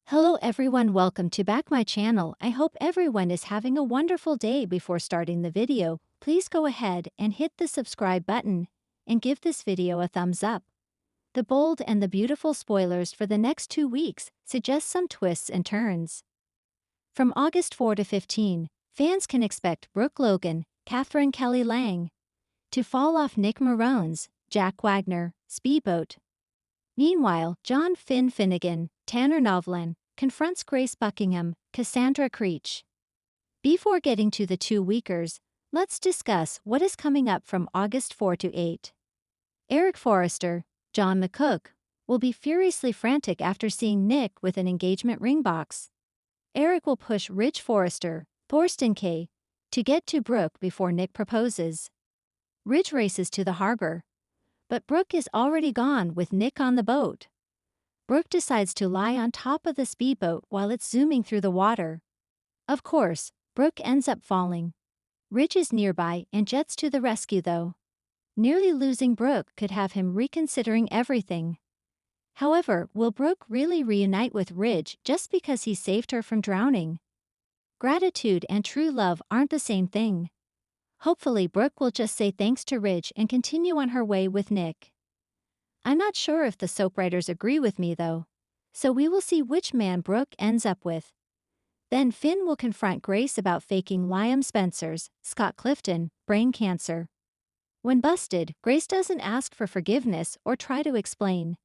Hello everyone, welcome to back my channel. I hope everyone is having a wonderful day. Before starting the video, please go ahead and hit the subscribe button and give this video a thumbs up. The bold and the beautiful spoilers for the next 2 weeks suggest some twists and turns. From August 4 to 15, fans can expect Brooke Logan, Catherine Kelly Lang to fall off Nick Marone's Jack Wagner speedboat. Meanwhile, John Finn Finnegan, Tanner Novlan, confronts Grace Buckingham, Cassandra Creech. Before getting to the 2 weekers, let's discuss what is coming up from August 4 to 8. Eric Forrester, John McCook, will be furiously frantic after seeing Nick with an engagement ring box. Eric will push Ridge Forrester, Thorsten Kaye, to get to Brooke before Nick proposes. Ridge races to the harbor, but Brooke is already gone with Nick on the boat. Brooke decides to lie on top of the speedboat while it's zooming through the water. Of course, Brooke ends up falling. Ridge is nearby and jets to the rescue though. Nearly losing Brooke could have him reconsidering everything. However, will Brooke really reunite with Ridge just because he saved her from drowning? Gratitude and true love aren't the same thing. Hopefully Brooke will just say thanks to Ridge and continue on her way with Nick. I'm not sure if the soap writers agree with me though, so we will see which man Brooke ends up with. Then Finn will confront Grace about faking Liam Spencer's, Scott Clifton, brain cancer. When busted, Grace doesn't ask for forgiveness or try to explain.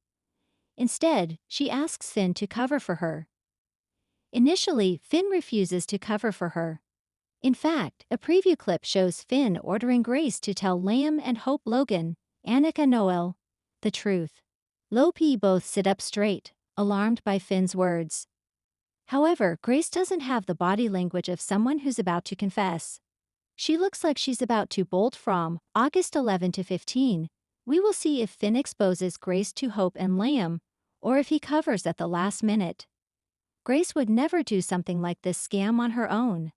Instead, she asks Finn to cover for her. Initially, Finn refuses to cover for her. In fact, a preview clip shows Finn ordering Grace to tell Liam and Hope Logan, Annika Noel, the truth. Lopi both sit up straight, alarmed by Finn's words. However, Grace doesn't have the body language of someone who's about to confess. She looks like she's about to bolt. From August 11 to 15, we will see if Finn exposes Grace to Hope and Liam, or if he covers at the last minute. Grace would never do something like this scam on her own.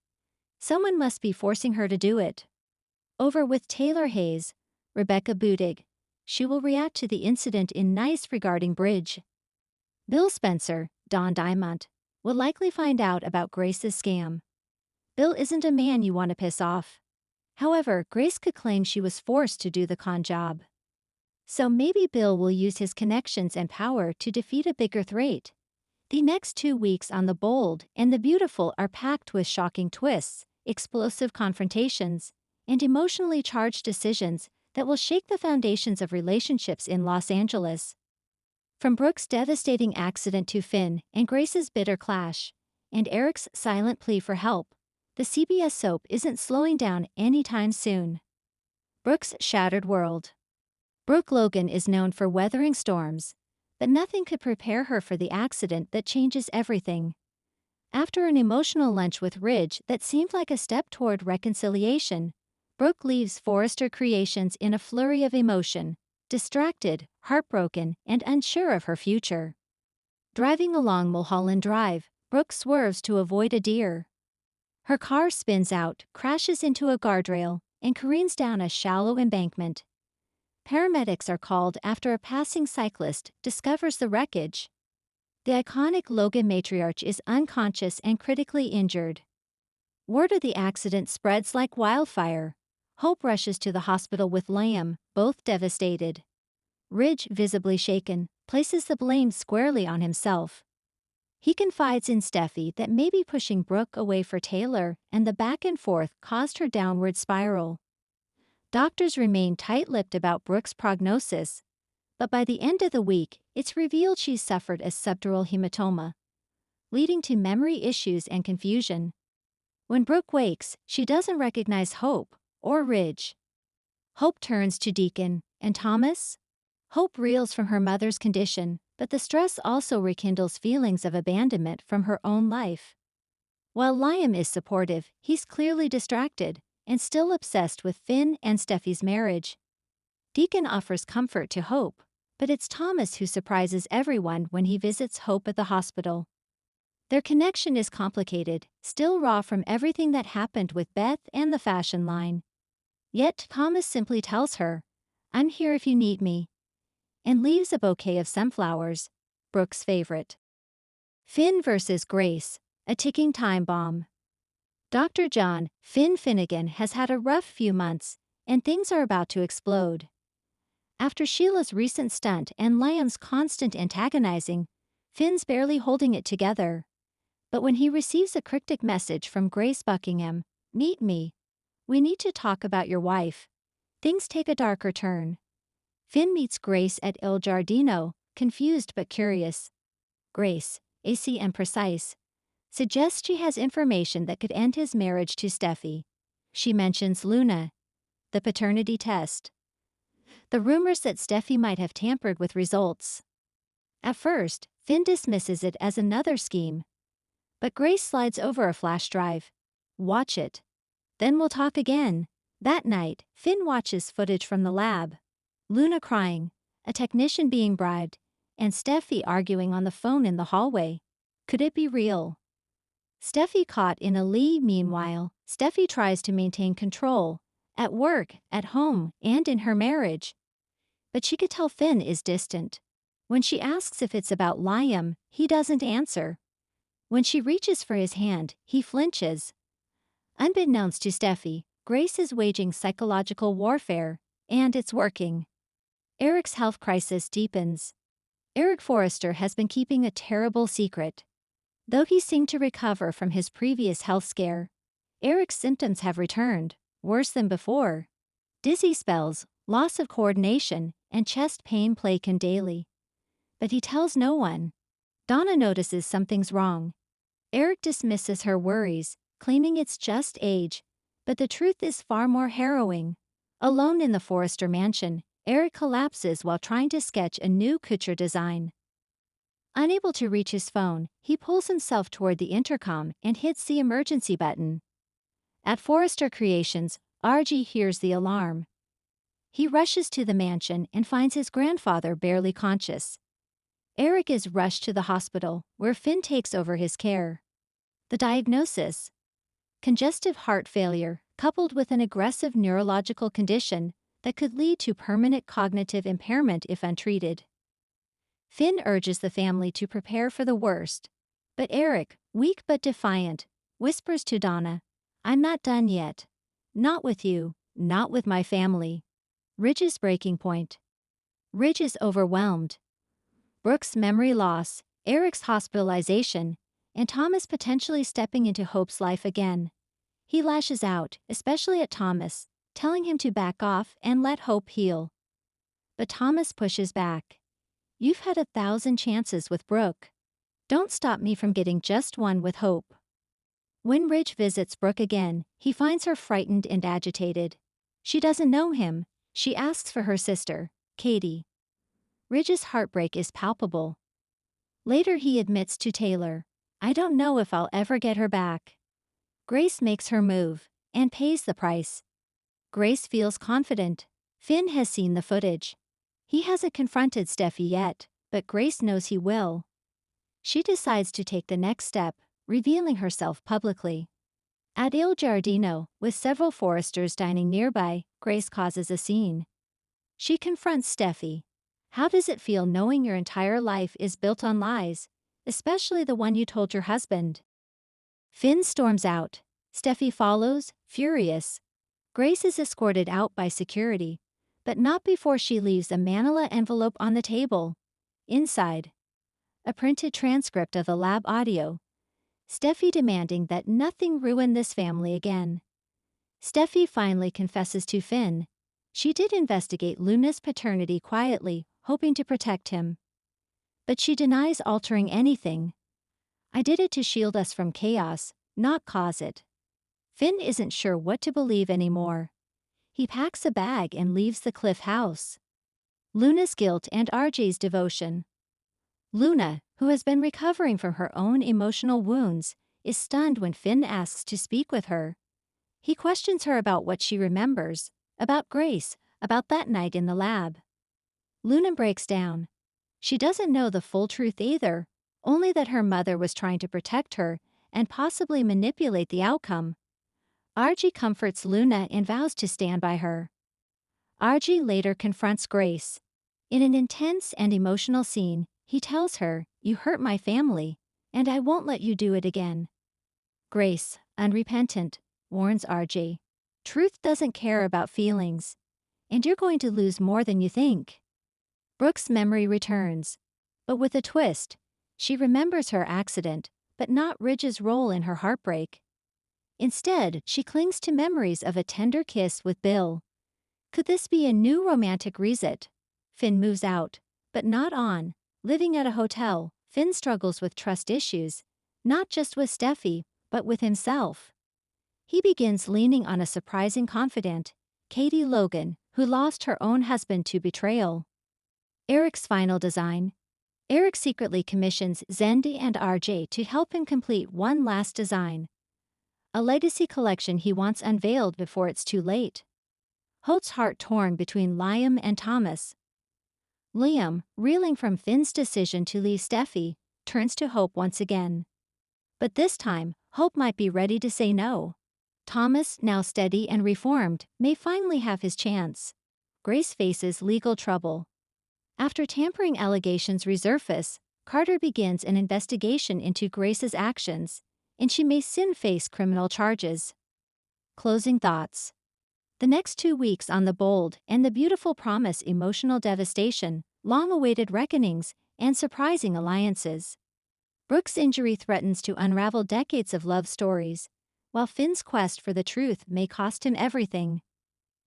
Someone must be forcing her to do it. Over with Taylor Hayes, Rebecca Budig. She will react to the incident in Nice regarding Bridge. Bill Spencer, Don Diamond, will likely find out about Grace's scam. Bill isn't a man you want to piss off. However, Grace could claim she was forced to do the con job. So maybe Bill will use his connections and power to defeat a bigger threat. The next 2 weeks on The Bold and the Beautiful are packed with shocking twists, explosive confrontations, and emotionally charged decisions that will shake the foundations of relationships in Los Angeles. From Brooke's devastating accident to Finn and Grace's bitter clash, and Eric's silent plea for help, the CBS soap isn't slowing down anytime soon. Brooke's shattered world. Brooke Logan is known for weathering storms, but nothing could prepare her for the accident that changes everything. After an emotional lunch with Ridge that seemed like a step toward reconciliation, Brooke leaves Forrester Creations in a flurry of emotion, distracted, heartbroken, and unsure of her future. Driving along Mulholland Drive, Brooke swerves to avoid a deer. Her car spins out, crashes into a guardrail, and careens down a shallow embankment. Paramedics are called after a passing cyclist discovers the wreckage. The iconic Logan matriarch is unconscious and critically injured. Word of the accident spreads like wildfire. Hope rushes to the hospital with Liam, both devastated. Ridge, visibly shaken, places the blame squarely on himself. He confides in Steffi that maybe pushing Brooke away for Taylor and the back and forth caused her downward spiral. Doctors remain tight-lipped about Brooke's prognosis, but by the end of the week, it's revealed she's suffered a subdural hematoma, leading to memory issues and confusion. When Brooke wakes, she doesn't recognize Hope or Ridge. Hope turns to Deacon and Thomas. Hope reels from her mother's condition, but the stress also rekindles feelings of abandonment from her own life. While Liam is supportive, he's clearly distracted and still obsessed with Finn and Steffi's marriage. Deacon offers comfort to Hope, but it's Thomas who surprises everyone when he visits Hope at the hospital. Their connection is complicated, still raw from everything that happened with Beth and the fashion line. Yet Thomas simply tells her, "I'm here if you need me," and leaves a bouquet of sunflowers, Brooke's favorite. Finn versus Grace, a ticking time bomb. Dr. John Finn Finnegan has had a rough few months, and things are about to explode. After Sheila's recent stunt and Liam's constant antagonizing, Finn's barely holding it together. But when he receives a cryptic message from Grace Buckingham, "Meet me. We need to talk about your wife," things take a darker turn. Finn meets Grace at Il Giardino, confused but curious. Grace, AC and precise, suggests she has information that could end his marriage to Steffi. She mentions Luna, the paternity test, the rumors that Steffi might have tampered with results. At first, Finn dismisses it as another scheme. But Grace slides over a flash drive. "Watch it. Then we'll talk again." That night, Finn watches footage from the lab. Luna crying, a technician being bribed, and Steffi arguing on the phone in the hallway. Could it be real? Steffi caught in a lie. Meanwhile, Steffi tries to maintain control, at work, at home, and in her marriage. But she could tell Finn is distant. When she asks if it's about Liam, he doesn't answer. When she reaches for his hand, he flinches. Unbeknownst to Steffi, Grace is waging psychological warfare, and it's working. Eric's health crisis deepens. Eric Forrester has been keeping a terrible secret. Though he seemed to recover from his previous health scare, Eric's symptoms have returned, worse than before. Dizzy spells, loss of coordination, and chest pain plague him daily. But he tells no one. Donna notices something's wrong. Eric dismisses her worries, claiming it's just age, but the truth is far more harrowing. Alone in the Forrester mansion, Eric collapses while trying to sketch a new couture design. Unable to reach his phone, he pulls himself toward the intercom and hits the emergency button. At Forrester Creations, RG hears the alarm. He rushes to the mansion and finds his grandfather barely conscious. Eric is rushed to the hospital, where Finn takes over his care. The diagnosis: congestive heart failure, coupled with an aggressive neurological condition that could lead to permanent cognitive impairment if untreated. Finn urges the family to prepare for the worst. But Eric, weak but defiant, whispers to Donna, "I'm not done yet. Not with you, not with my family." Ridge's breaking point. Ridge is overwhelmed. Brooke's memory loss, Eric's hospitalization, and Thomas potentially stepping into Hope's life again. He lashes out, especially at Thomas, telling him to back off and let Hope heal. But Thomas pushes back. "You've had 1,000 chances with Brooke. Don't stop me from getting just one with Hope." When Ridge visits Brooke again, he finds her frightened and agitated. She doesn't know him. She asks for her sister, Katie. Ridge's heartbreak is palpable. Later he admits to Taylor, "I don't know if I'll ever get her back." Grace makes her move, and pays the price. Grace feels confident. Finn has seen the footage. He hasn't confronted Steffi yet, but Grace knows he will. She decides to take the next step, revealing herself publicly. At Il Giardino, with several Forresters dining nearby, Grace causes a scene. She confronts Steffi. "How does it feel knowing your entire life is built on lies, especially the one you told your husband?" Finn storms out. Steffi follows, furious. Grace is escorted out by security, but not before she leaves a manila envelope on the table. Inside, a printed transcript of the lab audio. Steffi demanding that nothing ruin this family again. Steffi finally confesses to Finn. She did investigate Luna's paternity quietly, hoping to protect him. But she denies altering anything. "I did it to shield us from chaos, not cause it." Finn isn't sure what to believe anymore. He packs a bag and leaves the Cliff house. Luna's guilt and RJ's devotion. Luna, who has been recovering from her own emotional wounds, is stunned when Finn asks to speak with her. He questions her about what she remembers, about Grace, about that night in the lab. Luna breaks down. She doesn't know the full truth either, only that her mother was trying to protect her and possibly manipulate the outcome. RG comforts Luna and vows to stand by her. RG later confronts Grace. In an intense and emotional scene, he tells her, "You hurt my family. and I won't let you do it again. Grace, unrepentant, warns RJ. Truth doesn't care about feelings, and you're going to lose more than you think. Brooke's memory returns, but with a twist. She remembers her accident, but not Ridge's role in her heartbreak. Instead, she clings to memories of a tender kiss with Bill. Could this be a new romantic reset? Finn moves out, but not on. Living at a hotel, Finn struggles with trust issues, not just with Steffi, but with himself. He begins leaning on a surprising confidant, Katie Logan, who lost her own husband to betrayal. Eric's final design. Eric secretly commissions Zendi and RJ to help him complete one last design. A legacy collection he wants unveiled before it's too late. Holt's heart torn between Liam and Thomas. Liam, reeling from Finn's decision to leave Steffi, turns to Hope once again. But this time, Hope might be ready to say no. Thomas, now steady and reformed, may finally have his chance. Grace faces legal trouble. After tampering allegations resurface, Carter begins an investigation into Grace's actions, and she may soon face criminal charges. Closing thoughts. The next 2 weeks on The Bold and the Beautiful promise emotional devastation, long-awaited reckonings, and surprising alliances. Brooke's injury threatens to unravel decades of love stories, while Finn's quest for the truth may cost him everything.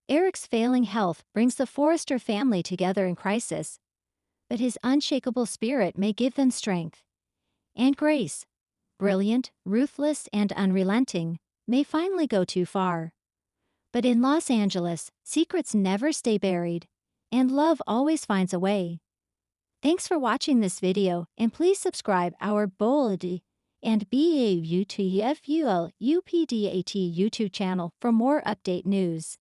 Eric's failing health brings the Forrester family together in crisis, but his unshakable spirit may give them strength. And Grace, brilliant, ruthless, and unrelenting, may finally go too far. But in Los Angeles, secrets never stay buried, and love always finds a way. Thanks for watching this video, and please subscribe our Bold and BAUTFUL UPDAT YouTube channel for more update news.